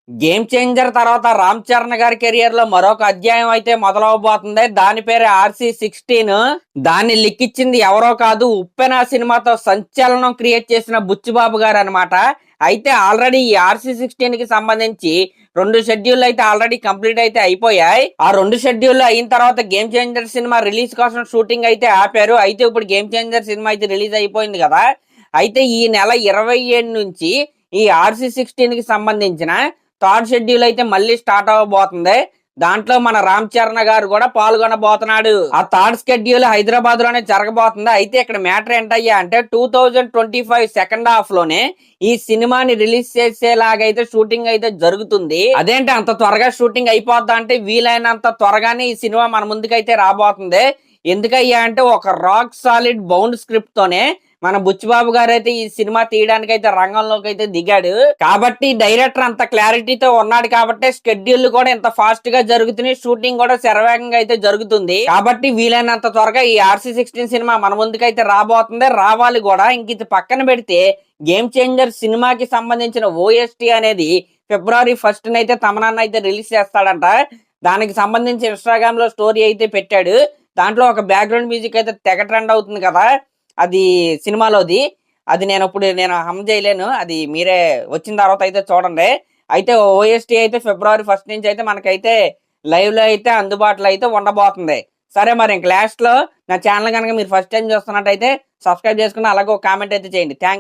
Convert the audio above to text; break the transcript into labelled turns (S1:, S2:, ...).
S1: Game changer తర్వాత రామ్ చరణ్ గారి career లో మరొక అధ్యాయం అయితే మొదలవబోతుంది. దాని పేరు RC16. దాన్ని లిక్కిచ్చింది ఎవరో కాదు, ఉప్పెన సినిమాతో సంచలనం క్రియేట్ చేసిన బుచ్చిబాబు గారు అనమాట. అయితే ఆల్రెడీ ఈ RC16 కి సంబంధించి 2 షెడ్యూల్ అయితే ఆల్రెడీ కంప్లీట్ అయితే అయిపోయాయి. ఆ 2 షెడ్యూల్ అయిన తర్వాత గేమ్ చేంజర్ సినిమా రిలీజ్ కోసం షూటింగ్ అయితే ఆపారు. అయితే ఇప్పుడు గేమ్ చేంజర్ సినిమా అయితే రిలీజ్ అయిపోయింది కదా. అయితే ఈ నెల 27 నుంచి ఈ RC16 కి సంబంధించిన థర్డ్ షెడ్యూల్ అయితే మళ్ళీ స్టార్ట్ అవ్వబోతుంది. దాంట్లో మన రామ్ చరణ్ గారు కూడా పాల్గొనబోతున్నాడు. ఆ థర్డ్ షెడ్యూల్ హైదరాబాద్ లోనే జరగబోతుంది. అయితే ఇక్కడ మ్యాటర్ ఏంటయ్యా అంటే 2025 సెకండ్ హాఫ్ లోనే ఈ సినిమాని రిలీజ్ చేసేలాగైతే షూటింగ్ అయితే జరుగుతుంది. అదేంటి అంత త్వరగా షూటింగ్ అయిపోద్దా అంటే, వీలైనంత త్వరగానే ఈ సినిమా మన ముందుకైతే రాబోతుంది. ఎందుకయ్యా అంటే ఒక రాక్ సాలిడ్ బౌండ్ స్క్రిప్ట్ తోనే మన బుచ్చిబాబు గారు అయితే ఈ సినిమా తీయడానికి అయితే రంగంలోకి అయితే దిగాడు. కాబట్టి డైరెక్టర్ అంత క్లారిటీతో ఉన్నాడు కాబట్టి స్కెడ్యూల్ కూడా ఎంత ఫాస్ట్ గా జరుగుతున్నాయి, షూటింగ్ కూడా శరవేగంగా అయితే జరుగుతుంది. కాబట్టి వీలైనంత త్వరగా ఈ RC16 సినిమా మన ముందుకైతే రాబోతుంది, రావాలి కూడా. ఇంక ఇది పక్కన పెడితే గేమ్ చేంజర్ సినిమాకి సంబంధించిన OST అనేది February 1 అయితే తమనన్న అయితే రిలీజ్ చేస్తాడంట. దానికి సంబంధించి ఇన్స్టాగ్రామ్ లో స్టోరీ అయితే పెట్టాడు. దాంట్లో ఒక బ్యాక్గ్రౌండ్ మ్యూజిక్ అయితే తెగ ట్రెండ్ అవుతుంది కదా, అది సినిమాలోది. అది నేను హమ్ చేయలేను, అది మీరే వచ్చిన తర్వాత అయితే చూడండి. అయితే OST అయితే February 1 నుంచి అయితే మనకైతే లైవ్ లో అయితే అందుబాటులో అయితే ఉండబోతుంది. సరే, మరి ఇంక లాస్ట్ లో నా ఛానల్ కనుక మీరు ఫస్ట్ టైం చూస్తున్నట్టయితే సబ్స్క్రైబ్ చేసుకుని అలాగే ఒక కామెంట్ అయితే చేయండి. థ్యాంక్స్.